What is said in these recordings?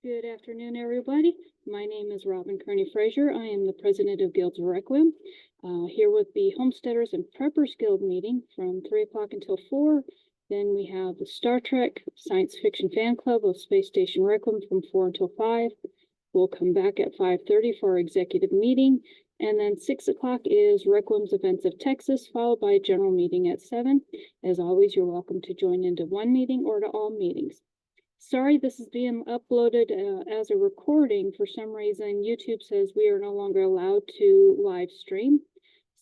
Good afternoon, everybody. My name is Robin Kearney Frazier. I am the president of Guilds of Requiem, here with the Homesteaders and Preppers Guild meeting from 3 o'clock until 4. Then we have the Star Trek Science Fiction Fan Club of Space Station Requiem from 4 until 5. We'll come back at 5:30 for our executive meeting. And then 6 o'clock is Requiem's Events of Texas, followed by a general meeting at 7. As always, you're welcome to join into one meeting or to all meetings. Sorry, this is being uploaded as a recording. For some reason, YouTube says we are no longer allowed to live stream.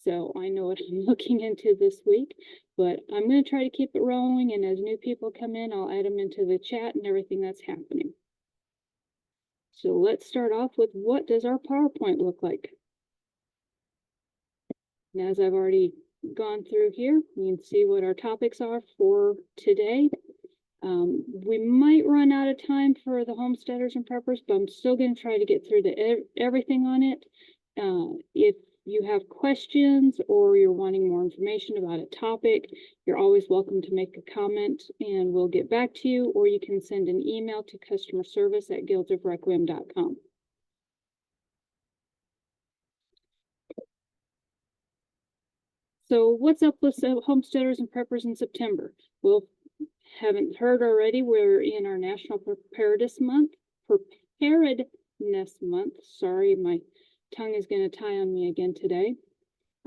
So I know what I'm looking into this week, but I'm going to try to keep it rolling. And as new people come in, I'll add them into the chat and everything that's happening. So let's start off with, what does our PowerPoint look like? And as I've already gone through here, you can see what our topics are for today. We might run out of time for the Homesteaders and Preppers, but I'm still going to try to get through everything on it. If you have questions or you're wanting more information about a topic, you're always welcome to make a comment and we'll get back to you, or you can send an email to customerservice@guildsofrequiem.com. So what's up with Homesteaders and Preppers in September? Well, haven't heard already, we're in our National Preparedness Month. Sorry, my tongue is going to tie on me again today.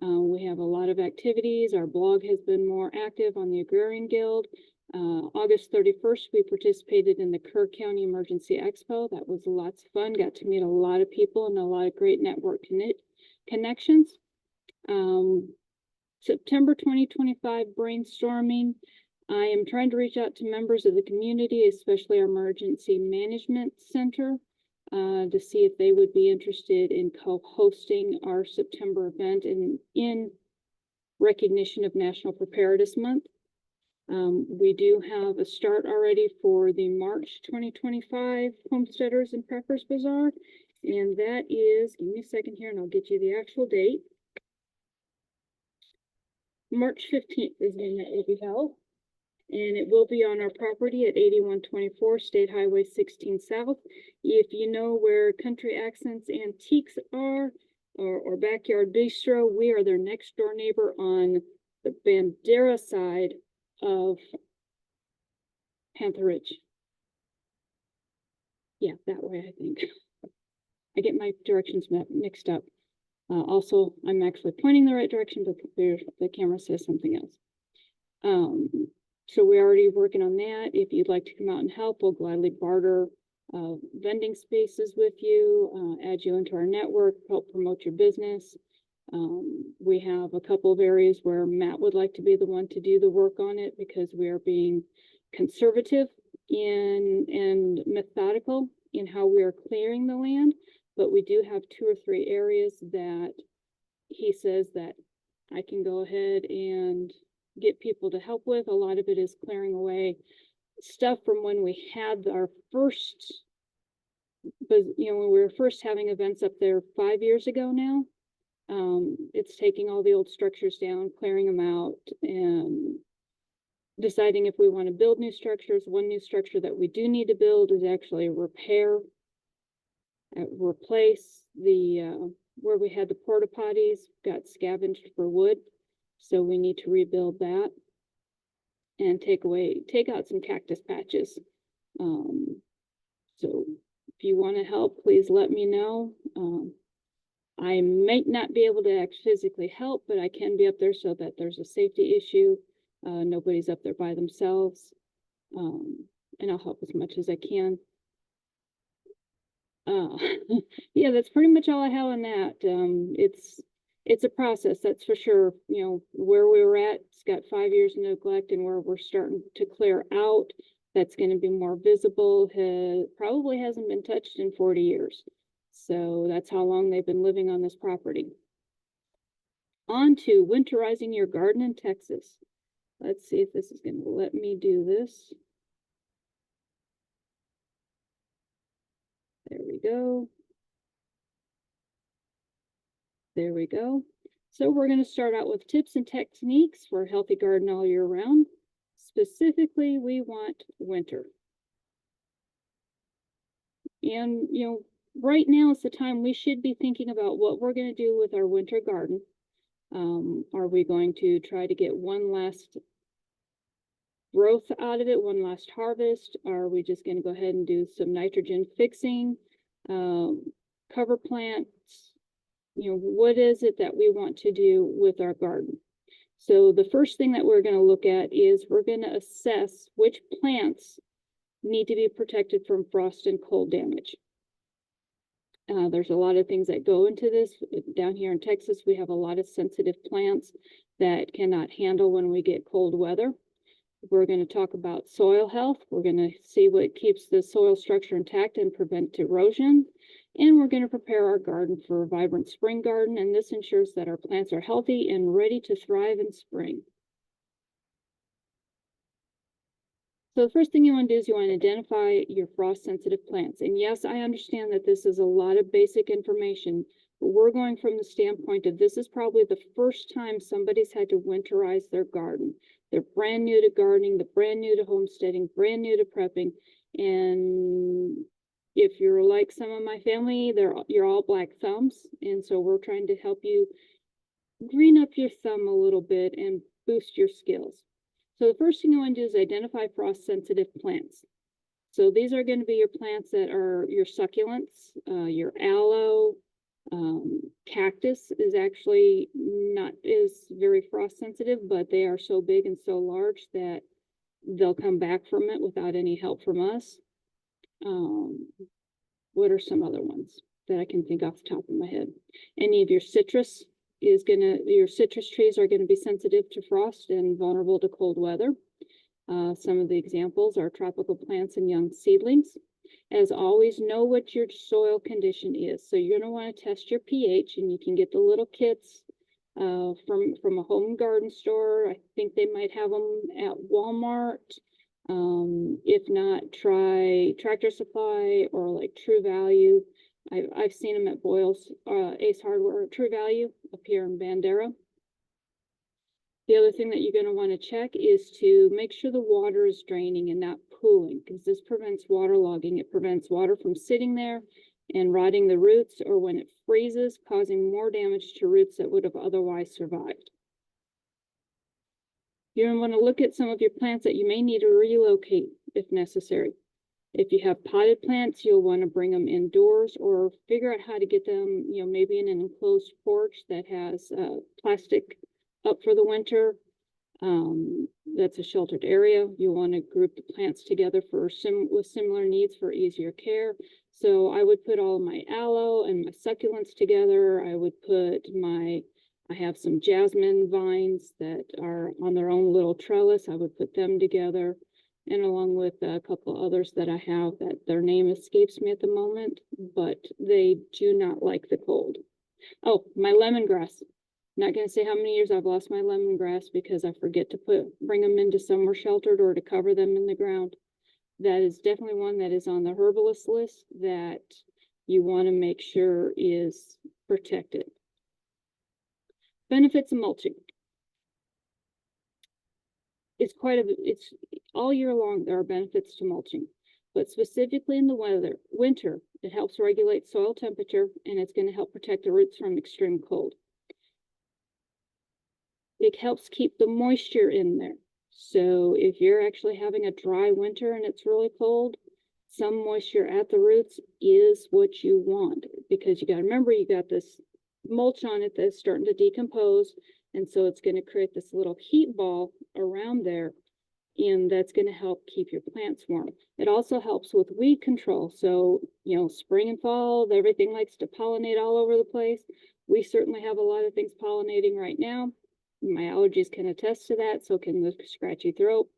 We have a lot of activities. Our blog has been more active on the Agrarian Guild. August 31st, we participated in the Kerr County Emergency Expo. That was lots of fun. Got to meet a lot of people and a lot of great network connections. September 2025 brainstorming. I am trying to reach out to members of the community, especially our Emergency Management Center, to see if they would be interested in co-hosting our September event in recognition of National Preparedness Month. We do have a start already for the March 2025 Homesteaders and Preppers Bazaar, and that is, give me a second here and I'll get you the actual date. March 15th is when it will be held. And it will be on our property at 8124 State Highway 16 South. If you know where Country Accents Antiques are, or Backyard Bistro, we are their next door neighbor on the Bandera side of Panther Ridge. Yeah, that way, I think. I get my directions mixed up. Also, I'm actually pointing the right direction, but the camera says something else. So we're already working on that. If you'd like to come out and help, we'll gladly barter vending spaces with you, add you into our network, help promote your business. We have a couple of areas where Matt would like to be the one to do the work on it, because we are being conservative and methodical in how we are clearing the land. But we do have 2 or 3 areas that he says that I can go ahead and get people to help with. A lot of it is clearing away stuff from when we had our first, but when we were first having events up there 5 years ago now. It's taking all the old structures down, clearing them out, and deciding if we want to build new structures. One new structure that we do need to build is actually replace the where we had the porta potties, got scavenged for wood. So we need to rebuild that and take out some cactus patches. So if you want to help, please let me know. I might not be able to physically help, but I can be up there so that there's a safety issue. Nobody's up there by themselves. And I'll help as much as I can. Yeah, that's pretty much all I have on that. It's a process, that's for sure. Where we were at, it's got 5 years of neglect, and where we're starting to clear out, that's going to be more visible. Probably hasn't been touched in 40 years. So that's how long they've been living on this property. On to winterizing your garden in Texas. Let's see if this is going to let me do this. There we go. There we go. So we're going to start out with tips and techniques for a healthy garden all year round. Specifically, we want winter. And, you know, right now is the time we should be thinking about what we're going to do with our winter garden. Are we going to try to get one last growth out of it, one last harvest? Are we just going to go ahead and do some nitrogen fixing, cover plants? You know, what is it that we want to do with our garden? So the first thing that we're going to look at is we're going to assess which plants need to be protected from frost and cold damage. There's a lot of things that go into this. Down here in Texas, we have a lot of sensitive plants that cannot handle when we get cold weather. We're going to talk about soil health. We're going to see what keeps the soil structure intact and prevent erosion. And we're going to prepare our garden for a vibrant spring garden. And this ensures that our plants are healthy and ready to thrive in spring. So the first thing you want to do is you want to identify your frost-sensitive plants. And yes, I understand that this is a lot of basic information, but we're going from the standpoint of this is probably the first time somebody's had to winterize their garden. They're brand new to gardening, they're brand new to homesteading, brand new to prepping. And if you're like some of my family, you're all black thumbs. And so we're trying to help you green up your thumb a little bit and boost your skills. So the first thing you want to do is identify frost-sensitive plants. So these are going to be your plants that are your succulents, your aloe. Cactus is actually not very frost-sensitive, but they are so big and so large that they'll come back from it without any help from us. What are some other ones that I can think off the top of my head? Any of your citrus your citrus trees are going to be sensitive to frost and vulnerable to cold weather. Some of the examples are tropical plants and young seedlings. As always, know what your soil condition is. So you're going to want to test your pH, and you can get the little kits from a home garden store. I think they might have them at Walmart. If not, try Tractor Supply or like True Value. I've seen them at Boyle's, Ace Hardware, True Value up here in Bandera. The other thing that you're going to want to check is to make sure the water is draining and not pooling, because this prevents waterlogging. It prevents water from sitting there and rotting the roots, or when it freezes, causing more damage to roots that would have otherwise survived. You're going to want to look at some of your plants that you may need to relocate if necessary. If you have potted plants, you'll want to bring them indoors or figure out how to get them, you know, maybe in an enclosed porch that has plastic up for the winter. That's a sheltered area. You want to group the plants together with similar needs for easier care. So I would put all of my aloe and my succulents together. I have some jasmine vines that are on their own little trellis. I would put them together, and along with a couple others that I have that their name escapes me at the moment, but they do not like the cold. Oh, my lemongrass. Not going to say how many years I've lost my lemongrass because I forget to bring them into somewhere sheltered or to cover them in the ground. That is definitely one that is on the herbalist list that you want to make sure is protected. Benefits of mulching. It's all year long there are benefits to mulching, but specifically in the winter, it helps regulate soil temperature, and it's going to help protect the roots from extreme cold. It helps keep the moisture in there. So if you're actually having a dry winter and it's really cold, some moisture at the roots is what you want, because you got to remember you got this mulch on it that's starting to decompose, and so it's going to create this little heat ball around there, and that's going to help keep your plants warm. It also helps with weed control. So, you know, spring and fall, everything likes to pollinate all over the place. We certainly have a lot of things pollinating right now. My allergies can attest to that, so can the scratchy throat.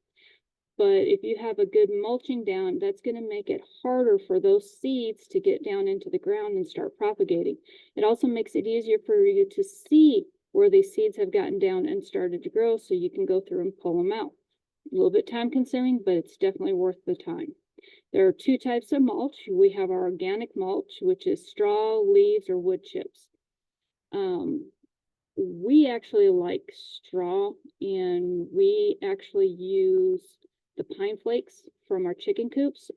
But if you have a good mulching down, that's going to make it harder for those seeds to get down into the ground and start propagating. It also makes it easier for you to see where these seeds have gotten down and started to grow, so you can go through and pull them out. A little bit time consuming, but it's definitely worth the time. There are two types of mulch. We have our organic mulch, which is straw, leaves, or wood chips. We actually like straw, and we actually use the pine flakes from our chicken coops.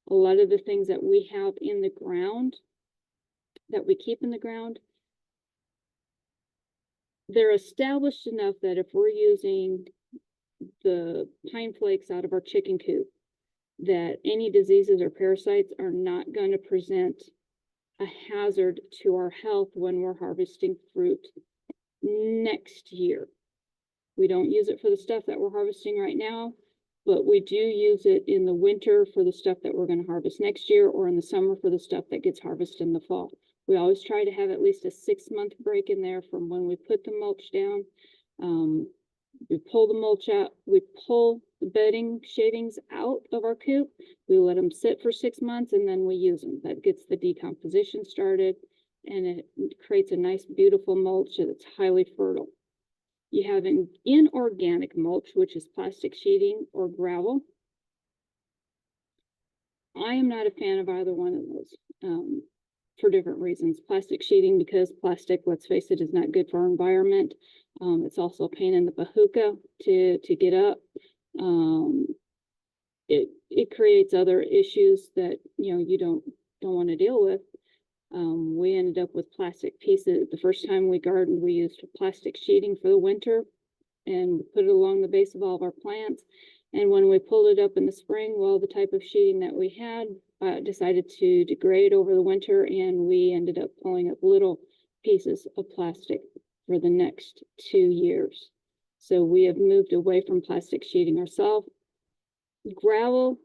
A lot of the things that we have in the ground, that we keep in the ground, they're established enough that if we're using the pine flakes out of our chicken coop, that any diseases or parasites are not going to present a hazard to our health when we're harvesting fruit next year. We don't use it for the stuff that we're harvesting right now, but we do use it in the winter for the stuff that we're going to harvest next year, or in the summer for the stuff that gets harvested in the fall. We always try to have at least a 6-month break in there from when we put the mulch down. We pull the mulch out, we pull the bedding shavings out of our coop, we let them sit for 6 months, and then we use them. That gets the decomposition started, and it creates a nice, beautiful mulch that's highly fertile. You have an inorganic mulch, which is plastic sheeting or gravel. I am not a fan of either one of those for different reasons. Plastic sheeting, because plastic, let's face it, is not good for our environment. It's also a pain in the bahuka to get up. It creates other issues that you don't want to deal with. We ended up with plastic pieces. The first time we gardened, we used plastic sheeting for the winter and put it along the base of all of our plants. And when we pulled it up in the spring, well, the type of sheeting that we had decided to degrade over the winter, and we ended up pulling up little pieces of plastic for the next 2 years. So we have moved away from plastic sheeting ourselves. Gravel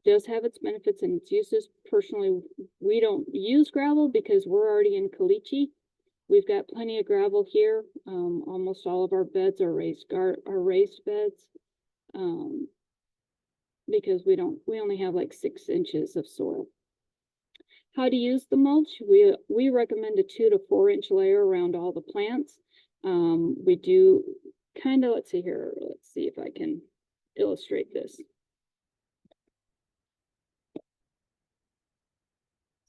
does have its benefits and its uses. Personally, we don't use gravel because we're already in caliche. We've got plenty of gravel here. Almost all of our beds are raised beds. Because we only have like 6 inches of soil. How to use the mulch? We recommend a 2 to 4 inch layer around all the plants. We do kind of, let's see if I can illustrate this.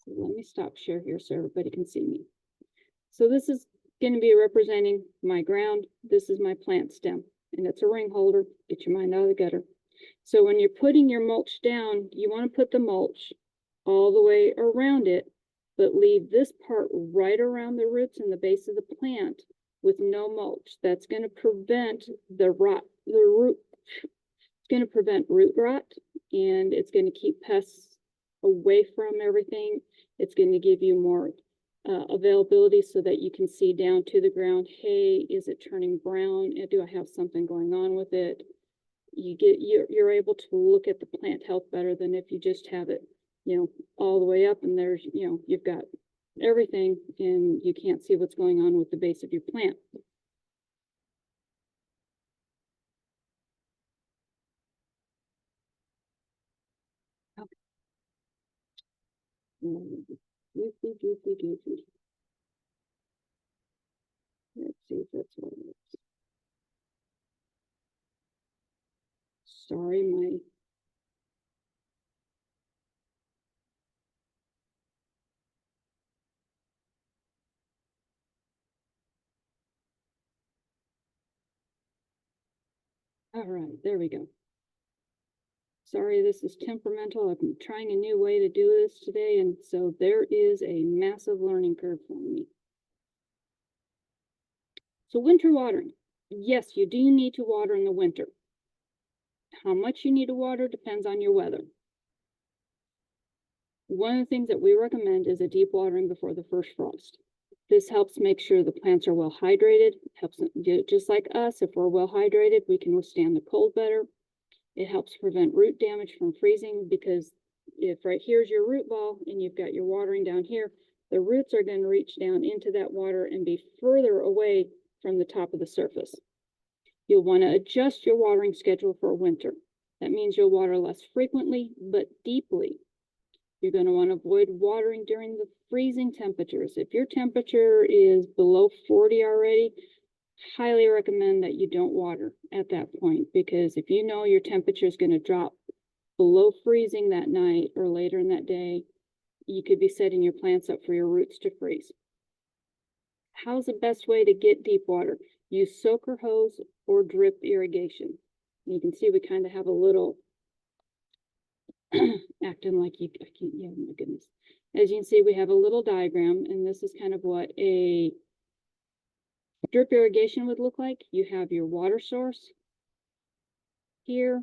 So let me stop share here so everybody can see me. So this is going to be representing my ground. This is my plant stem, and it's a ring holder. Get your mind out of the gutter. So when you're putting your mulch down, you want to put the mulch all the way around it, but leave this part right around the roots and the base of the plant with no mulch. That's going to prevent it's going to prevent root rot, and it's going to keep pests away from everything. It's going to give you more availability so that you can see down to the ground. Hey, is it turning brown? Do I have something going on with it? You're able to look at the plant health better than if you just have it, all the way up, and there's, you've got everything and you can't see what's going on with the base of your plant. Okay. Goofy. Let's see if that's what it is. Sorry, all right, there we go. Sorry, this is temperamental. I'm trying a new way to do this today, and so there is a massive learning curve for me. So winter watering. Yes, you do need to water in the winter. How much you need to water depends on your weather. One of the things that we recommend is a deep watering before the first frost. This helps make sure the plants are well hydrated. Helps just like us, if we're well hydrated, we can withstand the cold better. It helps prevent root damage from freezing, because if right here's your root ball and you've got your watering down here, the roots are going to reach down into that water and be further away from the top of the surface. You'll want to adjust your watering schedule for winter. That means you'll water less frequently, but deeply. You're going to want to avoid watering during the freezing temperatures. If your temperature is below 40 already, highly recommend that you don't water at that point, because if you know your temperature is going to drop below freezing that night or later in that day, you could be setting your plants up for your roots to freeze. How's the best way to get deep water? Use soaker hose or drip irrigation. And you can see we kind of have a little acting like you, I can't, yeah, my goodness. As you can see, we have a little diagram, and this is kind of what a drip irrigation would look like. You have your water source here,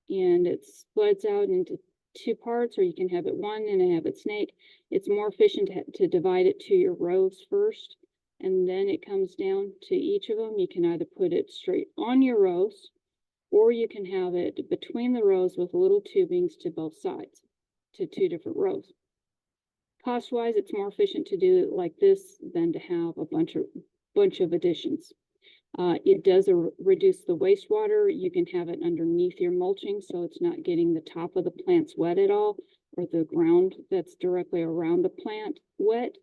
and it splits out into two parts, or you can have it one and have it snake. It's more efficient to divide it to your rows first, and then it comes down to each of them. You can either put it straight on your rows, or you can have it between the rows with little tubings to both sides, to two different rows. Cost-wise, it's more efficient to do it like this than to have a bunch of additions. It does reduce the wastewater. You can have it underneath your mulching, so it's not getting the top of the plants wet at all, or the ground that's directly around the plant wet.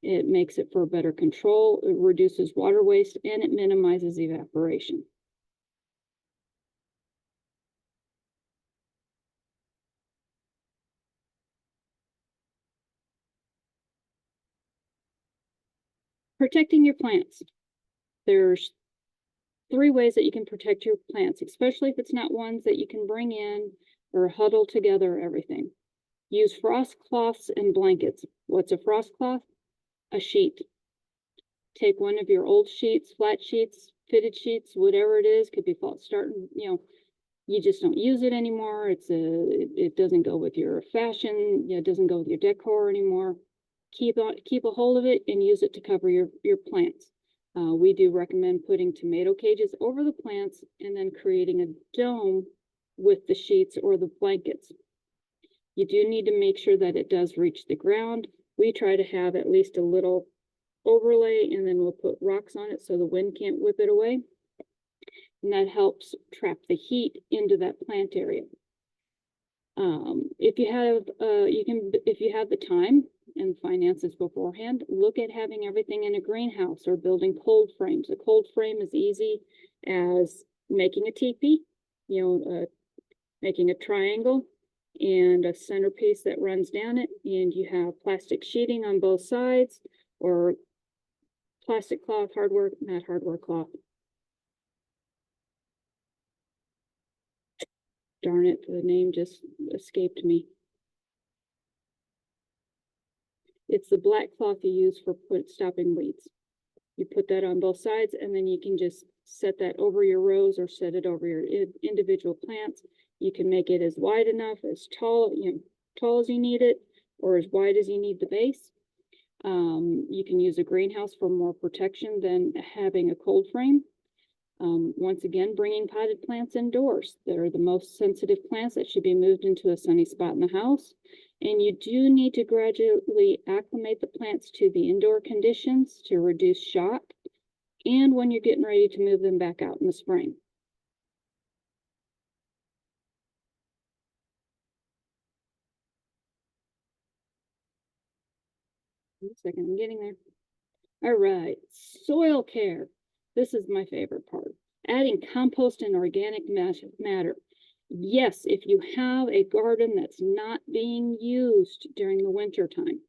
It makes it for better control. It reduces water waste, and it minimizes evaporation. Protecting your plants. There's 3 ways that you can protect your plants, especially if it's not ones that you can bring in or huddle together everything. Use frost cloths and blankets. What's a frost cloth? A sheet. Take one of your old sheets, flat sheets, fitted sheets, whatever it is, could be starting, you just don't use it anymore. It doesn't go with your fashion, it doesn't go with your decor anymore. Keep a hold of it and use it to cover your plants. We do recommend putting tomato cages over the plants and then creating a dome with the sheets or the blankets. You do need to make sure that it does reach the ground. We try to have at least a little overlay, and then we'll put rocks on it so the wind can't whip it away. And that helps trap the heat into that plant area. If you have the time and finances beforehand, look at having everything in a greenhouse or building cold frames. A cold frame is easy as making a teepee, making a triangle and a centerpiece that runs down it, and you have plastic sheeting on both sides, or plastic cloth, not hardware cloth. Darn it, the name just escaped me. It's the black cloth you use for stopping weeds. You put that on both sides, and then you can just set that over your rows or set it over your individual plants. You can make it as wide enough, as tall as you need it, or as wide as you need the base. You can use a greenhouse for more protection than having a cold frame. Once again, bringing potted plants indoors. They're the most sensitive plants that should be moved into a sunny spot in the house. And you do need to gradually acclimate the plants to the indoor conditions to reduce shock, and when you're getting ready to move them back out in the spring. One second, I'm getting there. All right, soil care. This is my favorite part. Adding compost and organic matter. Yes, if you have a garden that's not being used during the winter time,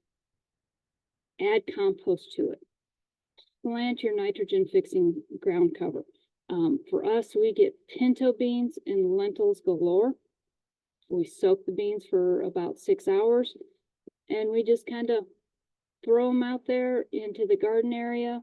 add compost to it. Plant your nitrogen fixing ground cover. For us, we get pinto beans and lentils galore. We soak the beans for about 6 hours, and we just kind of throw them out there into the garden area.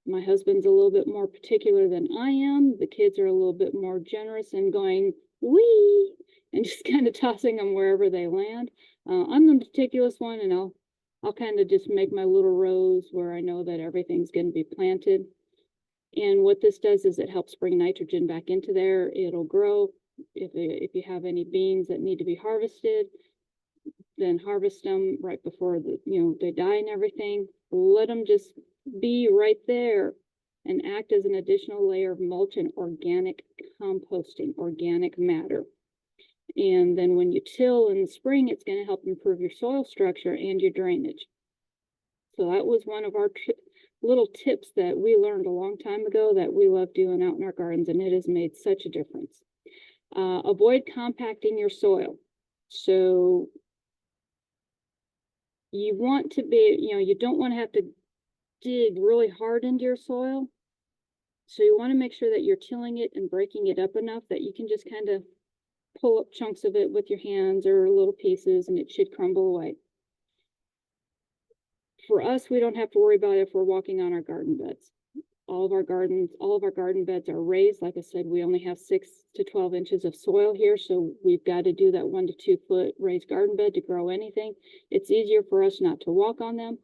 My husband's a little bit more particular than I am. The kids are a little bit more generous and going, wee, and just kind of tossing them wherever they land. I'm the meticulous one, and I'll kind of just make my little rows where I know that everything's going to be planted. And what this does is it helps bring nitrogen back into there. It'll grow. If you have any beans that need to be harvested, then harvest them right before they die and everything. Let them just be right there and act as an additional layer of mulch and organic composting, organic matter. And then when you till in the spring, it's going to help improve your soil structure and your drainage. So that was one of our little tips that we learned a long time ago that we love doing out in our gardens, and it has made such a difference. Avoid compacting your soil. So you want to be, you don't want to have to dig really hard into your soil. So you want to make sure that you're tilling it and breaking it up enough that you can just kind of pull up chunks of it with your hands or little pieces, and it should crumble away. For us, we don't have to worry about it if we're walking on our garden beds. All of our garden beds are raised. Like I said, we only have 6 to 12 inches of soil here, so we've got to do that 1 to 2 foot raised garden bed to grow anything. It's easier for us not to walk on them.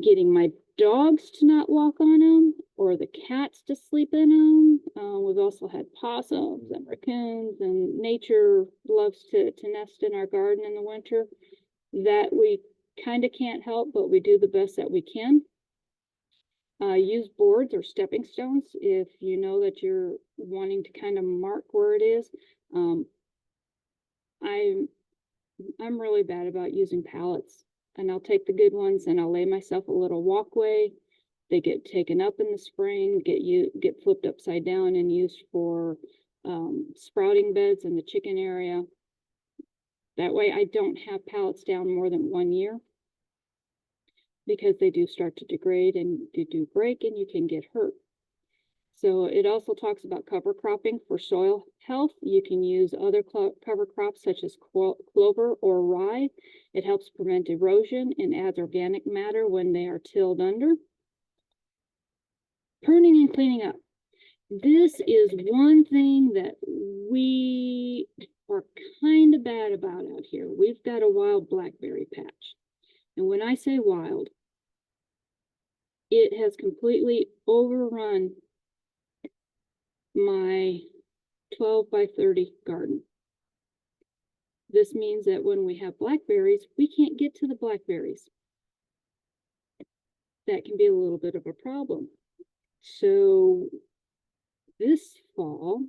Getting my dogs to not walk on them, or the cats to sleep in them. We've also had possums and raccoons, and nature loves to nest in our garden in the winter. That we kind of can't help, but we do the best that we can. Use boards or stepping stones if you know that you're wanting to kind of mark where it is. I'm really bad about using pallets, and I'll take the good ones and I'll lay myself a little walkway. They get taken up in the spring, get flipped upside down and used for sprouting beds in the chicken area. That way I don't have pallets down more than 1 year, because they do start to degrade and they do break and you can get hurt. So it also talks about cover cropping for soil health. You can use other cover crops such as clover or rye. It helps prevent erosion and adds organic matter when they are tilled under. Pruning and cleaning up. This is one thing that we are kind of bad about out here. We've got a wild blackberry patch. And when I say wild, it has completely overrun my 12 by 30 garden. This means that when we have blackberries, we can't get to the blackberries. That can be a little bit of a problem. So this fall,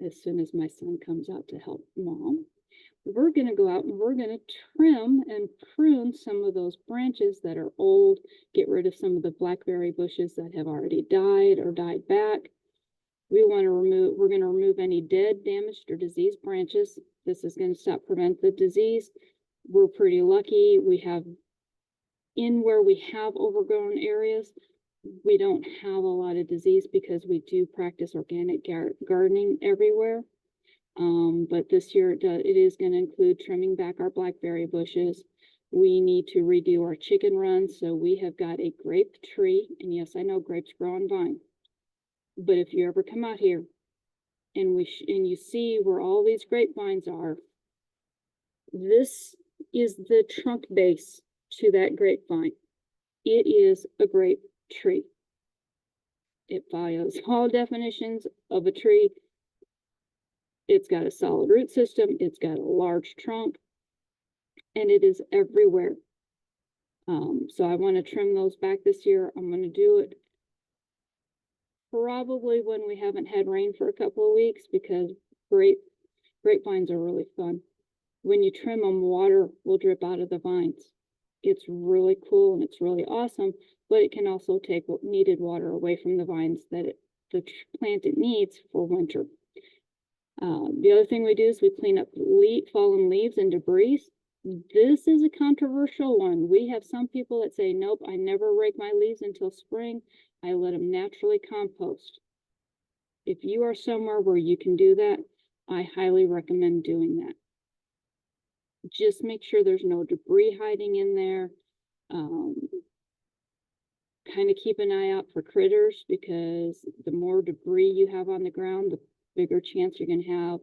as soon as my son comes out to help mom, we're going to go out and we're going to trim and prune some of those branches that are old, get rid of some of the blackberry bushes that have already died or died back. We're going to remove any dead, damaged, or diseased branches. This is going to prevent the disease. We're pretty lucky. Where we have overgrown areas, we don't have a lot of disease because we do practice organic gardening everywhere. But this year it is going to include trimming back our blackberry bushes. We need to redo our chicken runs. So we have got a grape tree, and yes, I know grapes grow on vine. But if you ever come out here and you see where all these grapevines are, this is the trunk base to that grapevine. It is a grape tree. It follows all definitions of a tree. It's got a solid root system. It's got a large trunk, and it is everywhere. So I want to trim those back this year. I'm going to do it probably when we haven't had rain for a couple of weeks, because grapevines are really fun. When you trim them, water will drip out of the vines. It's really cool and it's really awesome, but it can also take needed water away from the vines that the plant it needs for winter. The other thing we do is we clean up fallen leaves and debris. This is a controversial one. We have some people that say, nope, I never rake my leaves until spring. I let them naturally compost. If you are somewhere where you can do that, I highly recommend doing that. Just make sure there's no debris hiding in there. Kind of keep an eye out for critters, because the more debris you have on the ground, the bigger chance you're going to have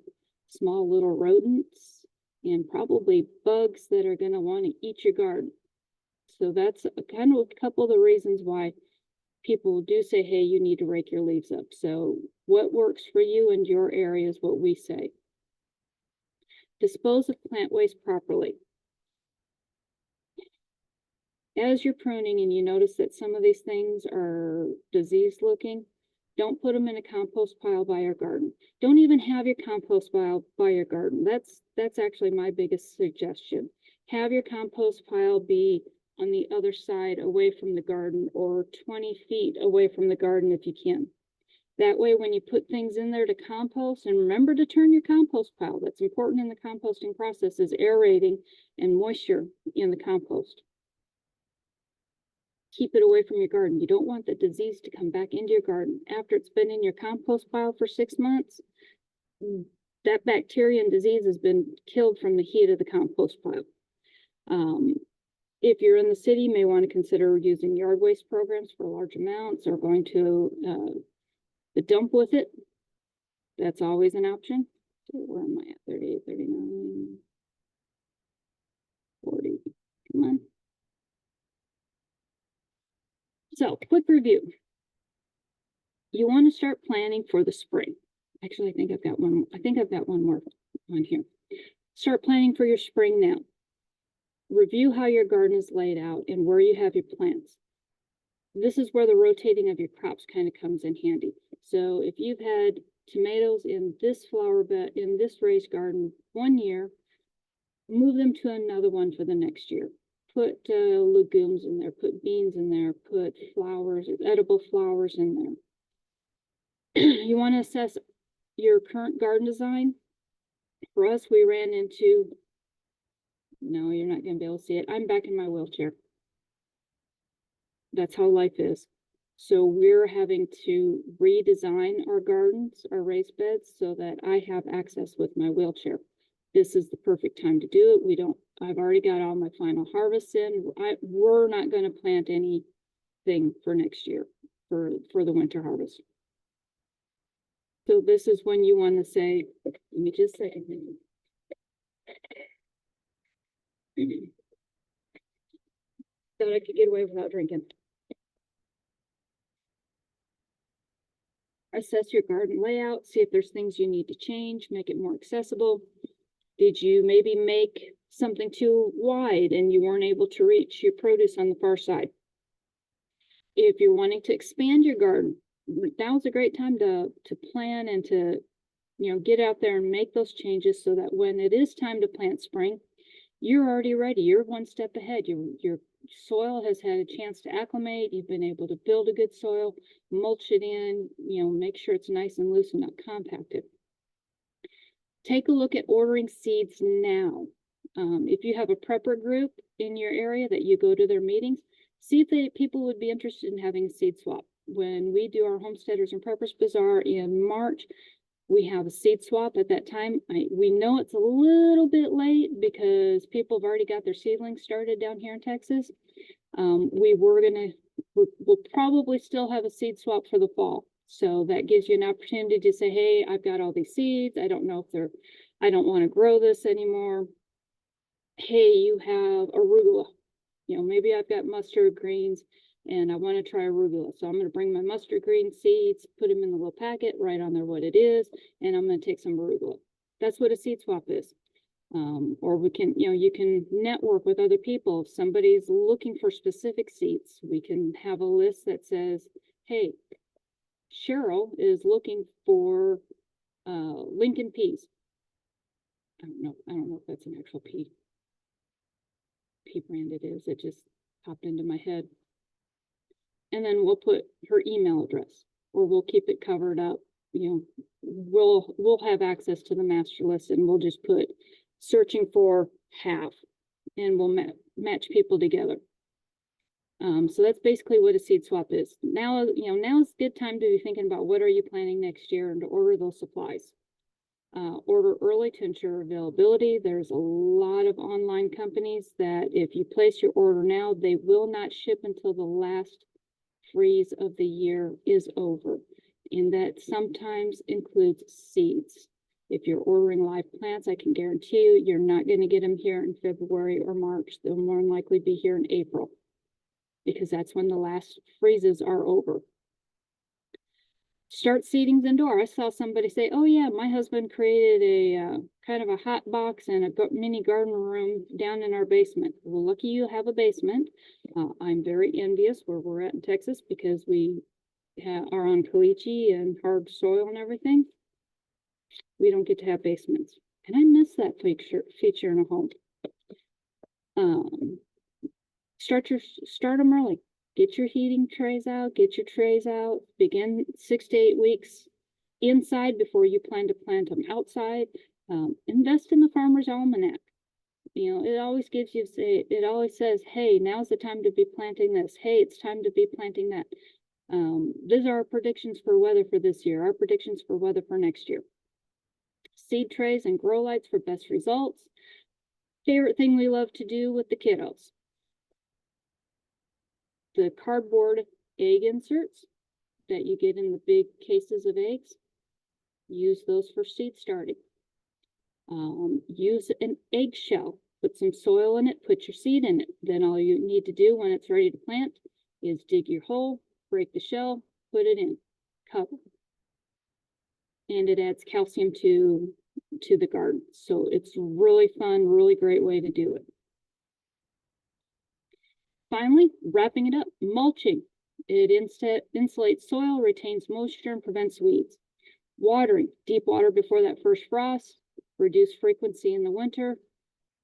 small little rodents and probably bugs that are going to want to eat your garden. So that's kind of a couple of the reasons why people do say, hey, you need to rake your leaves up. So what works for you and your area is what we say. Dispose of plant waste properly. As you're pruning and you notice that some of these things are diseased looking, don't put them in a compost pile by your garden. Don't even have your compost pile by your garden. That's actually my biggest suggestion. Have your compost pile be on the other side away from the garden, or 20 feet away from the garden if you can. That way, when you put things in there to compost, and remember to turn your compost pile, that's important in the composting process, is aerating and moisture in the compost. Keep it away from your garden. You don't want the disease to come back into your garden. After it's been in your compost pile for 6 months, that bacteria and disease has been killed from the heat of the compost pile. If you're in the city, you may want to consider using yard waste programs for large amounts, or going to the dump with it. That's always an option. So where am I at? 38, 39, 40. Come on. So, quick review. You want to start planning for the spring. Actually, I think I've got one more on here. Start planning for your spring now. Review how your garden is laid out and where you have your plants. This is where the rotating of your crops kind of comes in handy. So if you've had tomatoes in this flower bed, in this raised garden 1 year, move them to another one for the next year. Put legumes in there, put beans in there, put flowers, edible flowers in there. You want to assess your current garden design. For us, we ran into, no, you're not going to be able to see it. I'm back in my wheelchair. That's how life is. So we're having to redesign our gardens, our raised beds, so that I have access with my wheelchair. This is the perfect time to do it. I've already got all my final harvests in. We're not going to plant anything for next year for the winter harvest. So this is when you want to say, let me just say, thought I could get away without drinking. Assess your garden layout, see if there's things you need to change, make it more accessible. Did you maybe make something too wide and you weren't able to reach your produce on the far side? If you're wanting to expand your garden, now's a great time to plan and to, get out there and make those changes so that when it is time to plant spring, you're already ready. You're one step ahead. Your soil has had a chance to acclimate. You've been able to build a good soil, mulch it in, make sure it's nice and loose and not compacted. Take a look at ordering seeds now. If you have a prepper group in your area that you go to their meetings, see if people would be interested in having a seed swap. When we do our Homesteaders and Preppers Bazaar in March, we have a seed swap at that time. We know it's a little bit late because people have already got their seedlings started down here in Texas. We'll probably still have a seed swap for the fall. So that gives you an opportunity to say, hey, I've got all these seeds. I don't know if I don't want to grow this anymore. Hey, you have arugula. Maybe I've got mustard greens and I want to try arugula. So I'm going to bring my mustard green seeds, put them in the little packet, write on there what it is, and I'm going to take some arugula. That's what a seed swap is. Or we can, you can network with other people. If somebody's looking for specific seeds, we can have a list that says, hey, Cheryl is looking for Lincoln peas. I don't know if that's an actual pea brand it is. It just popped into my head. And then we'll put her email address, or we'll keep it covered up. We'll have access to the master list, and we'll just put searching for have, and we'll match people together. So that's basically what a seed swap is. Now is a good time to be thinking about what are you planning next year and to order those supplies. Order early to ensure availability. There's a lot of online companies that if you place your order now, they will not ship until the last freeze of the year is over. And that sometimes includes seeds. If you're ordering live plants, I can guarantee you, you're not going to get them here in February or March. They'll more than likely be here in April, because that's when the last freezes are over. Start seedings indoor. I saw somebody say, oh yeah, my husband created a kind of a hot box and a mini garden room down in our basement. Well, lucky you have a basement. I'm very envious where we're at in Texas, because we are on caliche and hard soil and everything. We don't get to have basements, and I miss that feature in a home. Start them early. Get your heating trays out, get your trays out, begin 6 to 8 weeks inside before you plan to plant them outside. Invest in the Farmer's Almanac. It always it always says, hey, now's the time to be planting this. Hey, it's time to be planting that. These are our predictions for weather for this year, our predictions for weather for next year. seed trays and grow lights for best results. Favorite thing we love to do with the kiddos. The cardboard egg inserts that you get in the big cases of eggs. Use those for seed starting. Use an eggshell. Put some soil in it, put your seed in it. Then all you need to do when it's ready to plant is dig your hole, break the shell, put it in, cover. And it adds calcium to the garden. So it's really fun, really great way to do it. Finally, wrapping it up, mulching. It insulates soil, retains moisture, and prevents weeds. Watering, deep water before that first frost, reduce frequency in the winter.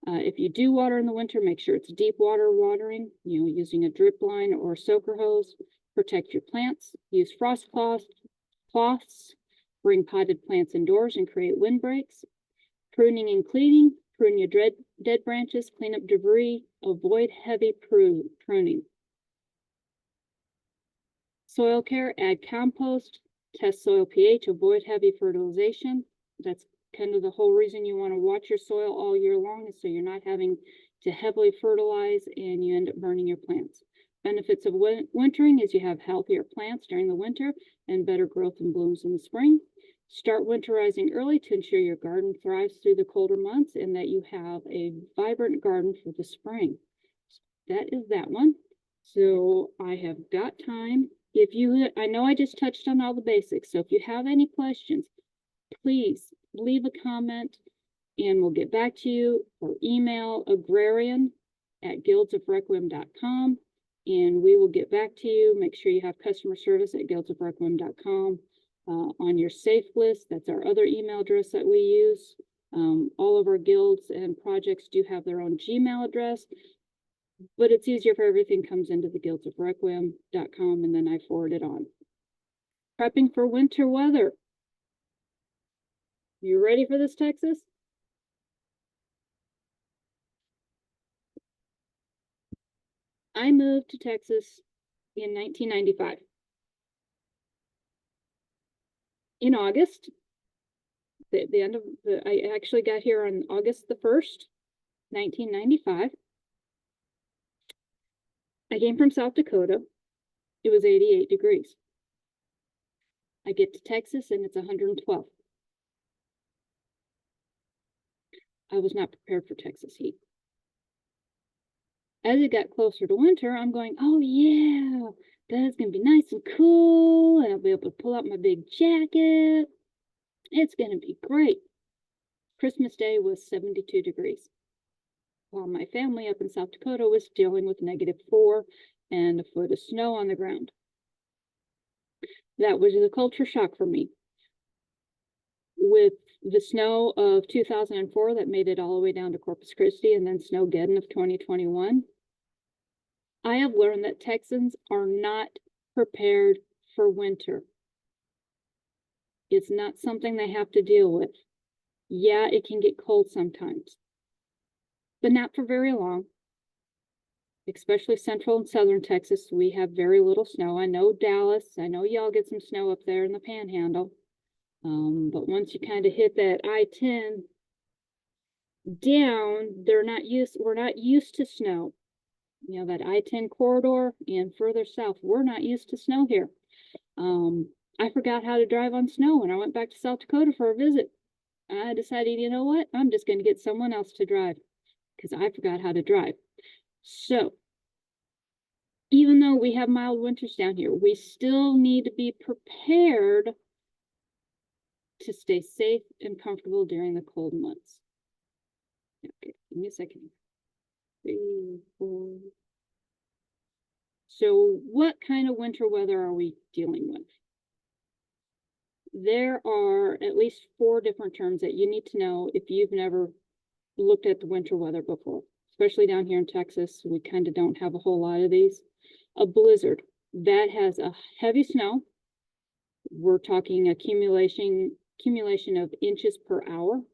If you do water in the winter, make sure it's deep water watering, using a drip line or soaker hose. Protect your plants. Use frost cloths. Bring potted plants indoors and create windbreaks. Pruning and cleaning. Prune your dead branches. Clean up debris. Avoid heavy pruning. Soil care. Add compost. Test soil pH. Avoid heavy fertilization. That's kind of the whole reason you want to watch your soil all year long, is so you're not having to heavily fertilize and you end up burning your plants. Benefits of wintering is you have healthier plants during the winter and better growth and blooms in the spring. Start winterizing early to ensure your garden thrives through the colder months and that you have a vibrant garden for the spring. That is that one. So I have got time. I know I just touched on all the basics, so if you have any questions, please leave a comment and we'll get back to you, or email agrarian@guildsofrequiem.com and we will get back to you. Make sure you have customer service at guildsofrequiem.com on your safe list. That's our other email address that we use. All of our guilds and projects do have their own Gmail address, but it's easier for everything comes into the guildsofrequiem.com and then I forward it on. Prepping for winter weather. You ready for this, Texas? I moved to Texas in 1995. In August, I actually got here on August the 1st, 1995. I came from South Dakota. It was 88 degrees. I get to Texas and it's 112. I was not prepared for Texas heat. As it got closer to winter, I'm going, oh yeah, that's gonna be nice and cool, and I'll be able to pull out my big jacket. It's gonna be great. Christmas Day was 72 degrees. While my family up in South Dakota was dealing with -4 and a foot of snow on the ground. That was a culture shock for me. With the snow of 2004 that made it all the way down to Corpus Christi, and then Snowgeddon of 2021, I have learned that Texans are not prepared for winter. It's not something they have to deal with. Yeah, it can get cold sometimes, but not for very long. Especially central and southern Texas, we have very little snow. I know Dallas, I know y'all get some snow up there in the Panhandle. But once you kind of hit that I-10 down, we're not used to snow. That I-10 corridor and further south, we're not used to snow here. I forgot how to drive on snow when I went back to South Dakota for a visit. I decided, you know what? I'm just going to get someone else to drive because I forgot how to drive. So even though we have mild winters down here, we still need to be prepared to stay safe and comfortable during the cold months. Okay, give me a second. 3, 4. So what kind of winter weather are we dealing with? There are at least 4 different terms that you need to know if you've never looked at the winter weather before, especially down here in Texas. We kind of don't have a whole lot of these. A blizzard, that has a heavy snow. We're talking accumulation of inches per hour.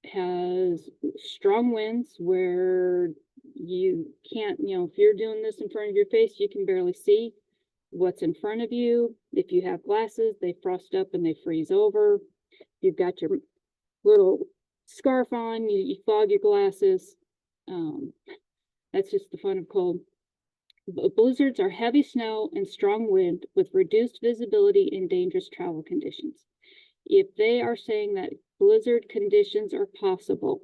Has strong winds where you can't, if you're doing this in front of your face, you can barely see what's in front of you. If you have glasses, they frost up and they freeze over. You've got your little scarf on, you fog your glasses. That's just the fun of cold. Blizzards are heavy snow and strong wind with reduced visibility and dangerous travel conditions. If they are saying that blizzard conditions are possible,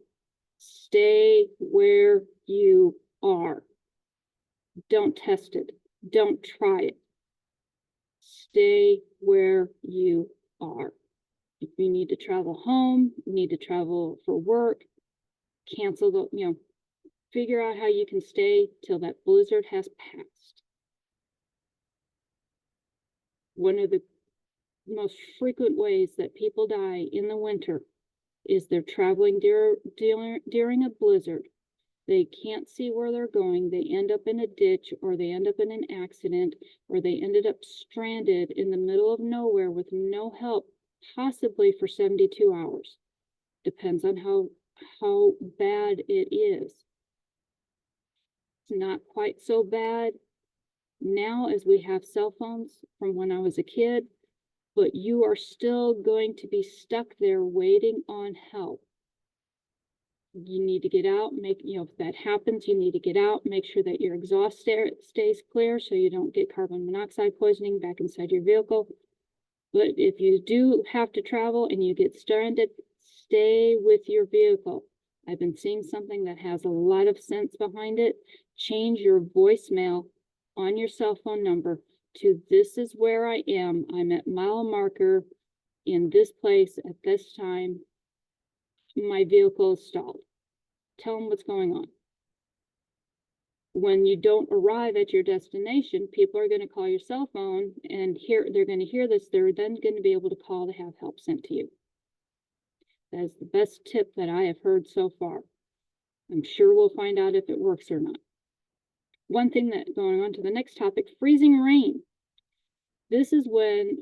stay where you are. Don't test it. Don't try it. Stay where you are. If you need to travel home, you need to travel for work, cancel the, figure out how you can stay till that blizzard has passed. One of the most frequent ways that people die in the winter is they're traveling during a blizzard. They can't see where they're going. They end up in a ditch, or they end up in an accident, or they ended up stranded in the middle of nowhere with no help, possibly for 72 hours. Depends on how bad it is. It's not quite so bad now as we have cell phones from when I was a kid, but you are still going to be stuck there waiting on help. You need to get out, if that happens, you need to get out, make sure that your exhaust stays clear so you don't get carbon monoxide poisoning back inside your vehicle. But if you do have to travel and you get stranded, stay with your vehicle. I've been seeing something that has a lot of sense behind it. Change your voicemail on your cell phone number to "this is where I am. I'm at mile marker in this place at this time. My vehicle is stalled." Tell them what's going on. When you don't arrive at your destination, people are going to call your cell phone, and they're going to hear this. They're then going to be able to call to have help sent to you. That is the best tip that I have heard so far. I'm sure we'll find out if it works or not. One thing that, going on to the next topic, freezing rain. This is when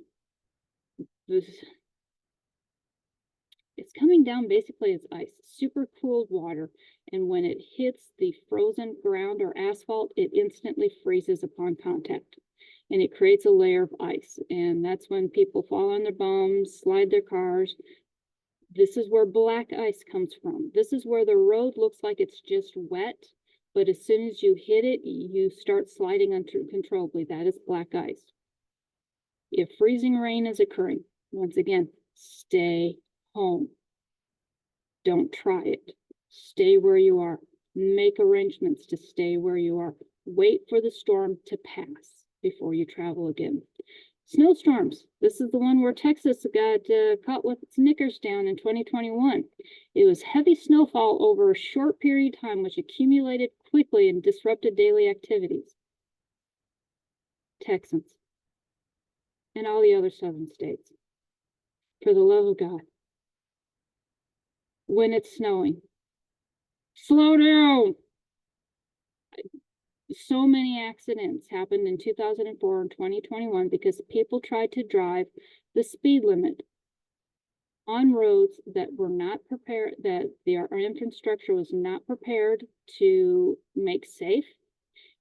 it's coming down basically as ice, super cooled water, and when it hits the frozen ground or asphalt, it instantly freezes upon contact, and it creates a layer of ice, and that's when people fall on their bums, slide their cars. This is where black ice comes from. This is where the road looks like it's just wet, but as soon as you hit it, you start sliding uncontrollably. That is black ice. If freezing rain is occurring, once again, stay home. Don't try it. Stay where you are. Make arrangements to stay where you are. Wait for the storm to pass before you travel again. Snowstorms. This is the one where Texas got caught with its knickers down in 2021. It was heavy snowfall over a short period of time, which accumulated quickly and disrupted daily activities. Texans and all the other southern states, for the love of God, when it's snowing, slow down. So many accidents happened in 2004 and 2021 because people tried to drive the speed limit on roads that were not prepared, that our infrastructure was not prepared to make safe,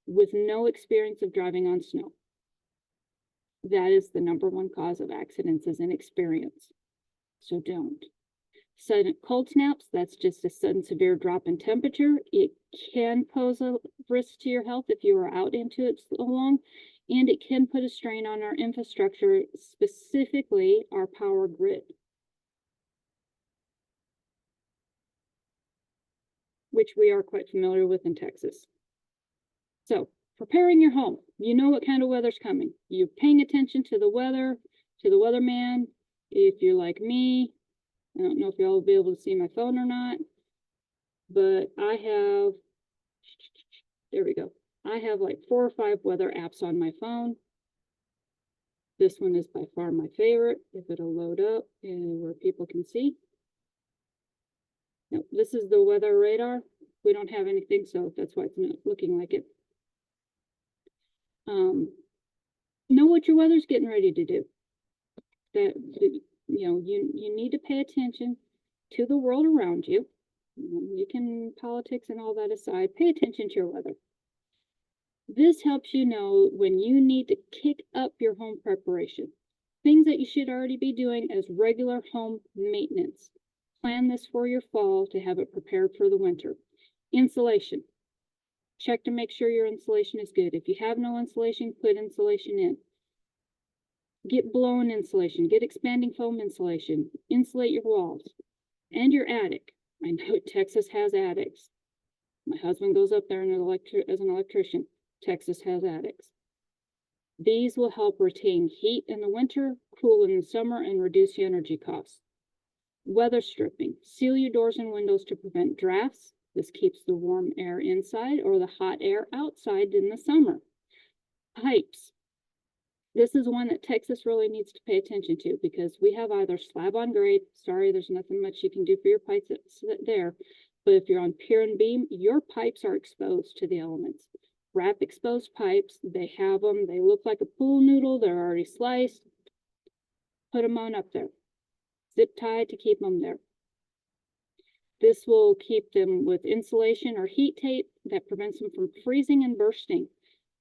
with no experience of driving on snow. That is the #1 cause of accidents, is inexperience. So don't. Sudden cold snaps, that's just a sudden severe drop in temperature. It can pose a risk to your health if you are out into it so long, and it can put a strain on our infrastructure, specifically our power grid, which we are quite familiar with in Texas. So, preparing your home. You know what kind of weather's coming. You're paying attention to the weather, to the weatherman. If you're like me, I don't know if y'all will be able to see my phone or not, but I have, there we go. I have like 4 or 5 weather apps on my phone. This one is by far my favorite, if it'll load up and where people can see. No, this is the weather radar. We don't have anything, so that's why it's not looking like it. Know what your weather's getting ready to do. You need to pay attention to the world around you. You can politics and all that aside, pay attention to your weather. This helps you know when you need to kick up your home preparation. Things that you should already be doing as regular home maintenance. Plan this for your fall to have it prepared for the winter. Insulation. Check to make sure your insulation is good. If you have no insulation, put insulation in. Get blown insulation. Get expanding foam insulation. Insulate your walls and your attic. I know Texas has attics. My husband goes up there and as an electrician. Texas has attics. These will help retain heat in the winter, cool in the summer, and reduce your energy costs. Weather stripping. Seal your doors and windows to prevent drafts. This keeps the warm air inside or the hot air outside in the summer. Pipes. This is one that Texas really needs to pay attention to because we have either slab on grade. Sorry, there's nothing much you can do for your pipes there. But if you're on pier and beam, your pipes are exposed to the elements. Wrap exposed pipes. They have them. They look like a pool noodle. They're already sliced. Put them on up there. Zip tied to keep them there. This will keep them with insulation or heat tape that prevents them from freezing and bursting.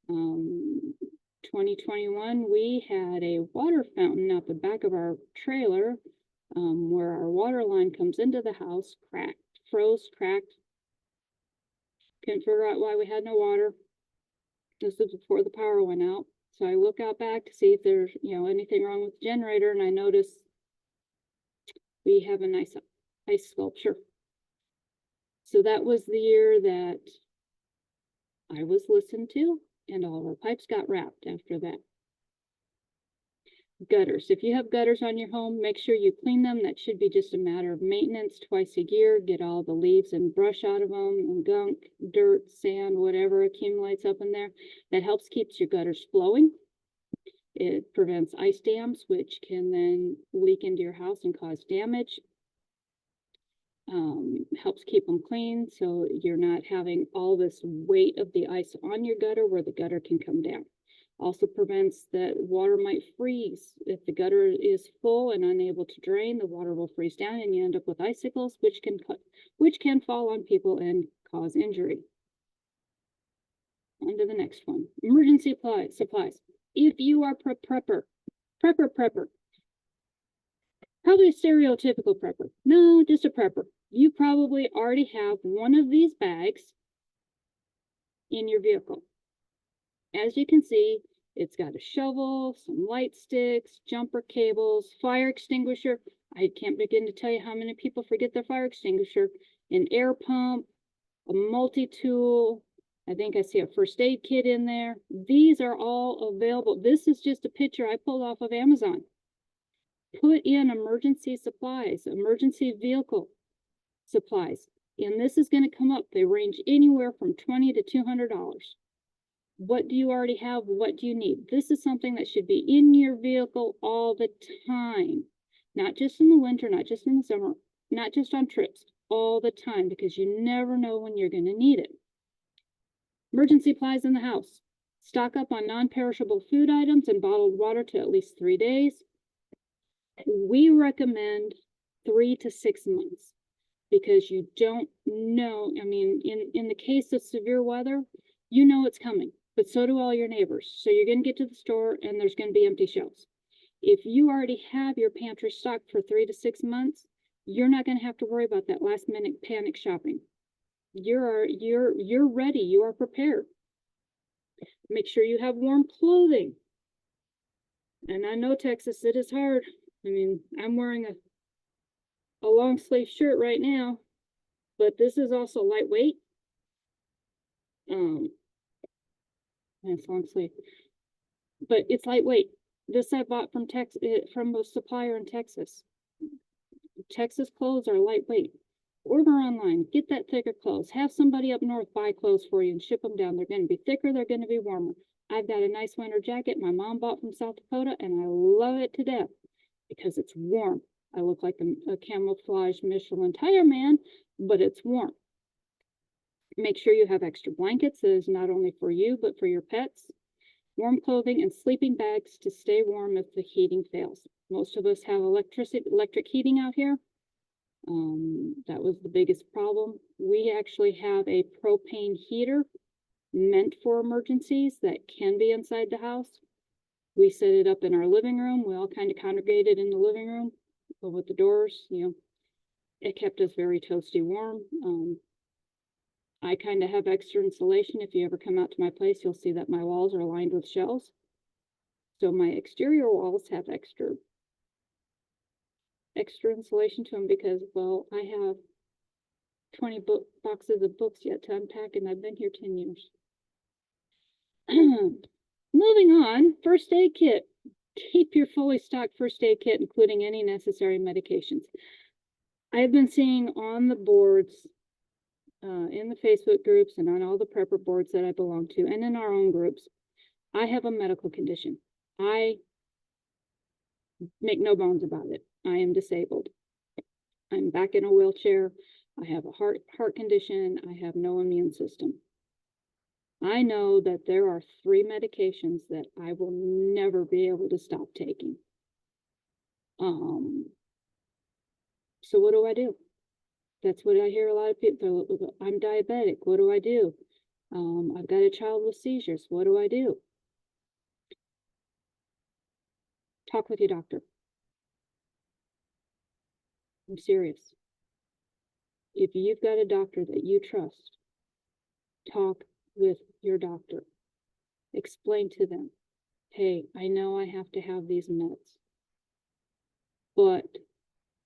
2021, we had a water fountain out the back of our trailer where our water line comes into the house, cracked. Couldn't figure out why we had no water. This was before the power went out. So I look out back to see if there's, anything wrong with the generator, and I notice we have a nice ice sculpture. So that was the year that I was listened to, and all of our pipes got wrapped after that. Gutters. If you have gutters on your home, make sure you clean them. That should be just a matter of maintenance twice a year. Get all the leaves and brush out of them, and gunk, dirt, sand, whatever accumulates up in there. That helps keeps your gutters flowing. It prevents ice dams, which can then leak into your house and cause damage. Helps keep them clean so you're not having all this weight of the ice on your gutter where the gutter can come down. Also prevents that water might freeze. If the gutter is full and unable to drain, the water will freeze down and you end up with icicles, which can fall on people and cause injury. On to the next one. Emergency supplies. If you are prepper, probably a stereotypical prepper. No, just a prepper. You probably already have one of these bags in your vehicle. As you can see, it's got a shovel, some light sticks, jumper cables, fire extinguisher. I can't begin to tell you how many people forget their fire extinguisher, an air pump, a multi-tool. I think I see a first aid kit in there. These are all available. This is just a picture I pulled off of Amazon. Put in emergency supplies, emergency vehicle supplies, and this is going to come up. They range anywhere from $20 to $200. What do you already have? What do you need? This is something that should be in your vehicle all the time, not just in the winter, not just in the summer, not just on trips, all the time, because you never know when you're going to need it. Emergency supplies in the house. Stock up on non-perishable food items and bottled water to at least 3 days. We recommend 3 to 6 months because you don't know. I mean, in the case of severe weather, you know it's coming, but so do all your neighbors. So you're going to get to the store and there's going to be empty shelves. If you already have your pantry stocked for 3 to 6 months, you're not going to have to worry about that last minute panic shopping. You're ready. You are prepared. Make sure you have warm clothing. And I know, Texas, it is hard. I mean, I'm wearing a long sleeve shirt right now, but this is also lightweight. It's long sleeve, but it's lightweight. This I bought from from a supplier in Texas. Texas clothes are lightweight. Order online, get that thicker clothes. Have somebody up north buy clothes for you and ship them down. They're going to be thicker. They're going to be warmer. I've got a nice winter jacket my mom bought from South Dakota, and I love it to death because it's warm. I look like a camouflage Michelin tire man, but it's warm. Make sure you have extra blankets. That is not only for you, but for your pets. Warm clothing and sleeping bags to stay warm if the heating fails. Most of us have electric heating out here. That was the biggest problem. We actually have a propane heater meant for emergencies that can be inside the house. We set it up in our living room. We all kind of congregated in the living room with the doors, it kept us very toasty warm. I kind of have extra insulation. If you ever come out to my place, you'll see that my walls are lined with shells. So my exterior walls have extra insulation to them because, well, I have 20 boxes of books yet to unpack, and I've been here 10 years. Moving on, first aid kit. Keep your fully stocked first aid kit, including any necessary medications. I've been seeing on the boards, in the Facebook groups and on all the prepper boards that I belong to, and in our own groups, I have a medical condition. I make no bones about it. I am disabled. I'm back in a wheelchair. I have a heart condition. I have no immune system. I know that there are 3 medications that I will never be able to stop taking. So what do I do? That's what I hear a lot of people. I'm diabetic. What do I do? I've got a child with seizures. What do I do? Talk with your doctor. I'm serious. If you've got a doctor that you trust, talk with your doctor. Explain to them, hey, I know I have to have these meds, but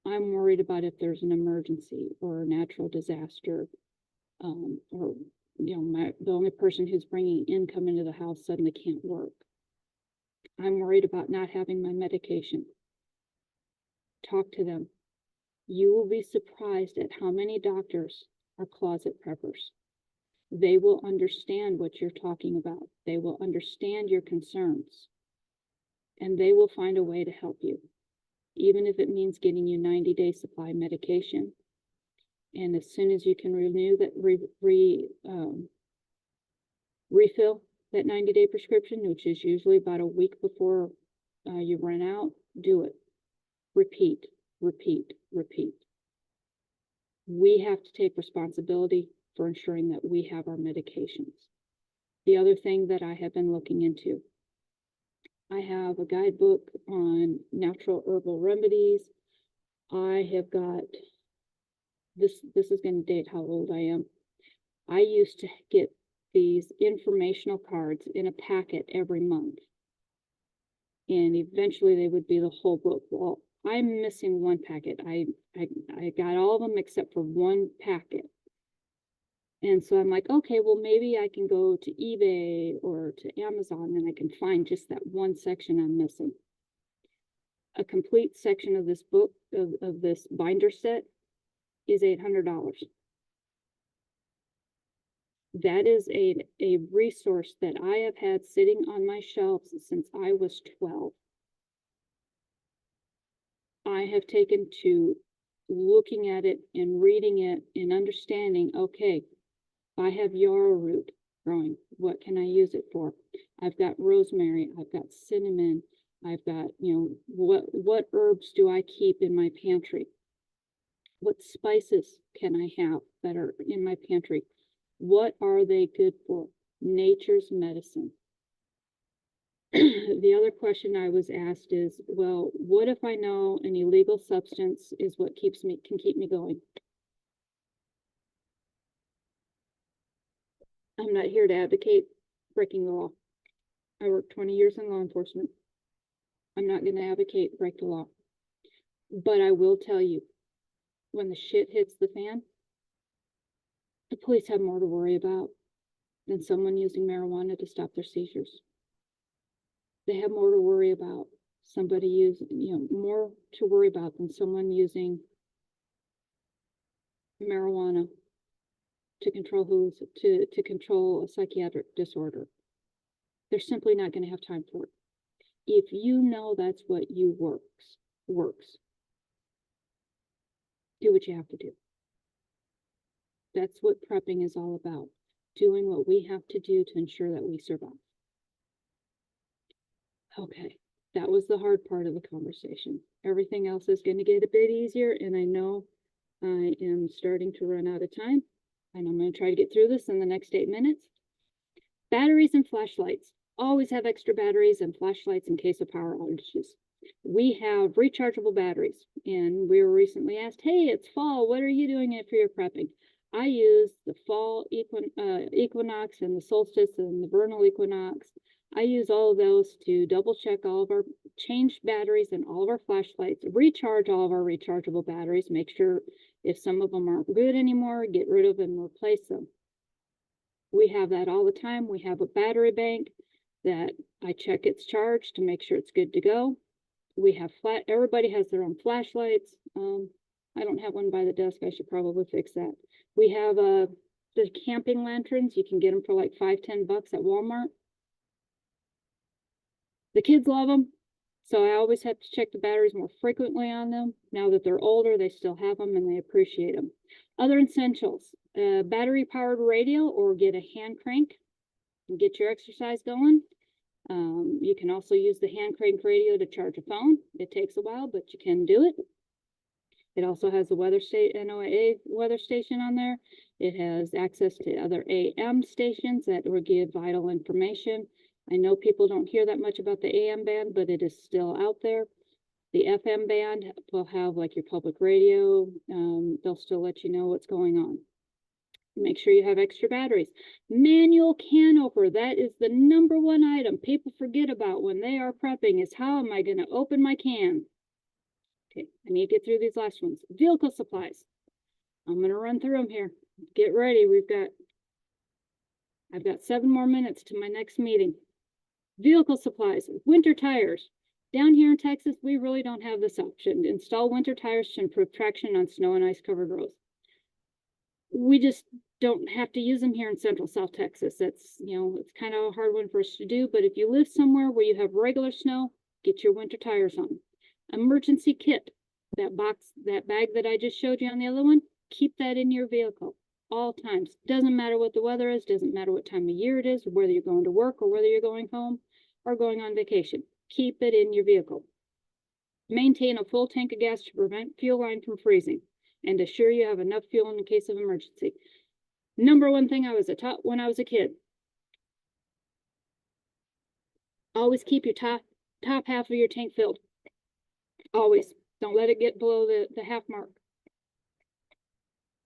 I'm worried about if there's an emergency or a natural disaster, or the only person who's bringing income into the house suddenly can't work. I'm worried about not having my medication. Talk to them. You will be surprised at how many doctors are closet preppers. They will understand what you're talking about. They will understand your concerns, and they will find a way to help you, even if it means getting you 90-day supply medication. And as soon as you can renew that, refill that 90-day prescription, which is usually about a week before you run out, do it. Repeat, repeat, repeat. We have to take responsibility for ensuring that we have our medications. The other thing that I have been looking into, I have a guidebook on natural herbal remedies. I have got, this is going to date how old I am. I used to get these informational cards in a packet every month, and eventually they would be the whole book. Well, I'm missing one packet. I got all of them except for one packet. And so I'm like, okay, well, maybe I can go to eBay or to Amazon and I can find just that one section I'm missing. A complete section of this book, of this binder set, is $800. That is a resource that I have had sitting on my shelves since I was 12. I have taken to looking at it and reading it and understanding, okay, I have yarrow root growing. What can I use it for? I've got rosemary. I've got cinnamon. I've got, what herbs do I keep in my pantry? What spices can I have that are in my pantry? What are they good for? Nature's medicine. The other question I was asked is, well, what if I know an illegal substance is what can keep me going? I'm not here to advocate breaking the law. I worked 20 years in law enforcement. I'm not going to advocate break the law. But I will tell you, when the shit hits the fan, the police have more to worry about than someone using marijuana to stop their seizures. They have more to worry about. Somebody using, more to worry about than someone using marijuana to control to control a psychiatric disorder. They're simply not going to have time for it. If you know that's what you works, do what you have to do. That's what prepping is all about. Doing what we have to do to ensure that we survive. Okay, that was the hard part of the conversation. Everything else is going to get a bit easier, and I know I am starting to run out of time, and I'm going to try to get through this in the next 8 minutes. Batteries and flashlights. Always have extra batteries and flashlights in case of power outages. We have rechargeable batteries, and we were recently asked, hey, it's fall, what are you doing it for your prepping? I use the fall equinox and the solstice and the vernal equinox. I use all of those to double check all of our changed batteries and all of our flashlights, recharge all of our rechargeable batteries, make sure if some of them aren't good anymore, get rid of them and replace them. We have that all the time. We have a battery bank that I check its charge to make sure it's good to go. We have everybody has their own flashlights. I don't have one by the desk. I should probably fix that. We have the camping lanterns. You can get them for like $5-10 at Walmart. The kids love them, so I always have to check the batteries more frequently on them. Now that they're older, they still have them and they appreciate them. Other essentials, battery powered radio, or get a hand crank and get your exercise going. You can also use the hand crank radio to charge a phone. It takes a while, but you can do it. It also has the NOAA weather station on there. It has access to other AM stations that will give vital information. I know people don't hear that much about the AM band, but it is still out there. The FM band will have like your public radio. They'll still let you know what's going on. Make sure you have extra batteries. Manual can opener, that is the #1 item people forget about when they are prepping, is how am I going to open my can? Okay, I need to get through these last ones. Vehicle supplies. I'm going to run through them here. Get ready. I've got 7 more minutes to my next meeting. Vehicle supplies, winter tires. Down here in Texas, we really don't have this option. Install winter tires to improve traction on snow and ice covered roads. We just don't have to use them here in Central South Texas. That's, it's kind of a hard one for us to do, but if you live somewhere where you have regular snow, get your winter tires on. Emergency kit, that bag that I just showed you on the other one, keep that in your vehicle all times. Doesn't matter what the weather is, doesn't matter what time of year it is, whether you're going to work or whether you're going home or going on vacation. Keep it in your vehicle. Maintain a full tank of gas to prevent fuel line from freezing and assure you have enough fuel in case of emergency. #1 thing I was taught when I was a kid. Always keep your top half of your tank filled. Always. Don't let it get below the half mark.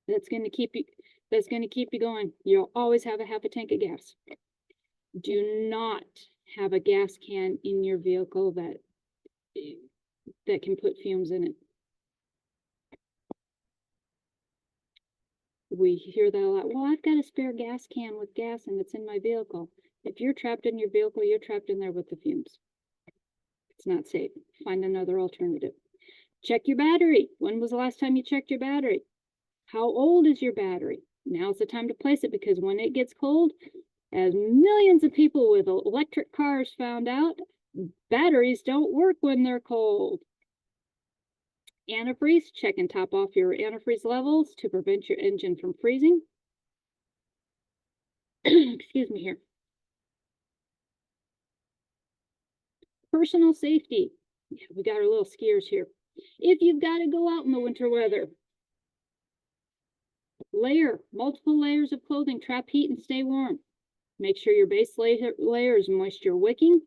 That's going to keep you going. You'll always have a half a tank of gas. Do not have a gas can in your vehicle that can put fumes in it. We hear that a lot. Well, I've got a spare gas can with gas and it's in my vehicle. If you're trapped in your vehicle, you're trapped in there with the fumes. It's not safe. Find another alternative. Check your battery. When was the last time you checked your battery? How old is your battery? Now's the time to place it, because when it gets cold, as millions of people with electric cars found out, batteries don't work when they're cold. Antifreeze, check and top off your antifreeze levels to prevent your engine from freezing. Excuse me here. Personal safety. Yeah, we got our little skiers here. If you've got to go out in the winter weather, layer multiple layers of clothing, trap heat and stay warm. Make sure your base layer is moisture wicking.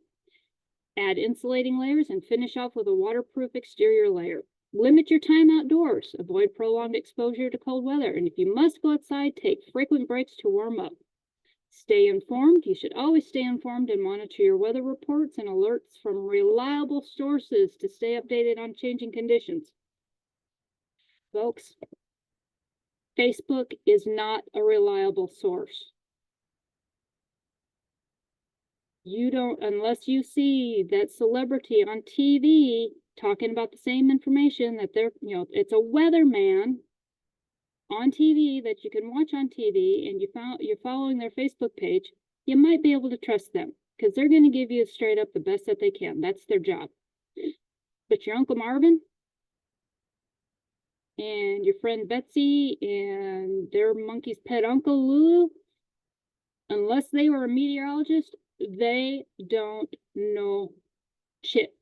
Add insulating layers and finish off with a waterproof exterior layer. Limit your time outdoors. Avoid prolonged exposure to cold weather. And if you must go outside, take frequent breaks to warm up. Stay informed. You should always stay informed and monitor your weather reports and alerts from reliable sources to stay updated on changing conditions. Folks, Facebook is not a reliable source. You don't, unless you see that celebrity on TV talking about the same information that they're, it's a weatherman on TV that you can watch on TV, and you're following their Facebook page, you might be able to trust them because they're going to give you straight up the best that they can. That's their job. But your Uncle Marvin and your friend Betsy and their monkey's pet Uncle Lulu, unless they were a meteorologist, they don't know shit.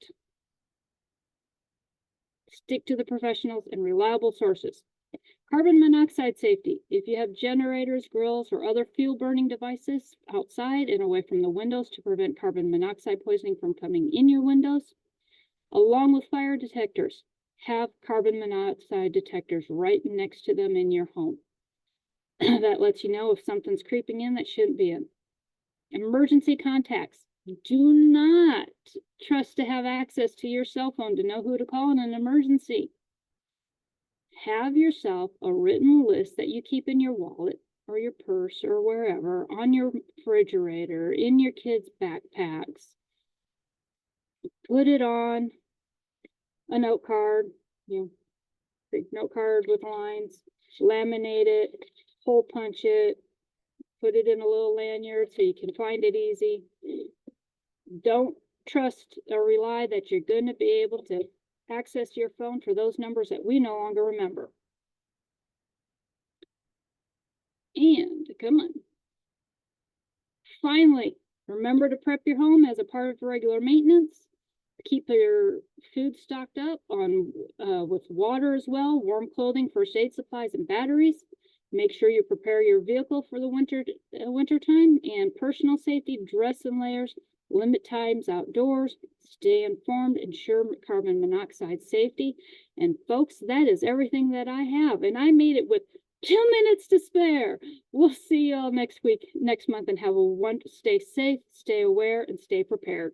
Stick to the professionals and reliable sources. Carbon monoxide safety. If you have generators, grills, or other fuel burning devices outside and away from the windows to prevent carbon monoxide poisoning from coming in your windows, along with fire detectors, have carbon monoxide detectors right next to them in your home. That lets you know if something's creeping in that shouldn't be in. Emergency contacts. Do not trust to have access to your cell phone to know who to call in an emergency. Have yourself a written list that you keep in your wallet or your purse or wherever, on your refrigerator, in your kids' backpacks. Put it on a note card, big note card with lines, laminate it, hole punch it, put it in a little lanyard so you can find it easy. Don't trust or rely that you're going to be able to access your phone for those numbers that we no longer remember. And come on. Finally, remember to prep your home as a part of regular maintenance. Keep your food stocked up on with water as well, warm clothing, first aid supplies, and batteries. Make sure you prepare your vehicle for the winter time, and personal safety, dress in layers, limit times outdoors, stay informed, ensure carbon monoxide safety. And folks, that is everything that I have, and I made it with 2 minutes to spare. We'll see y'all next month, and have a stay safe, stay aware, and stay prepared.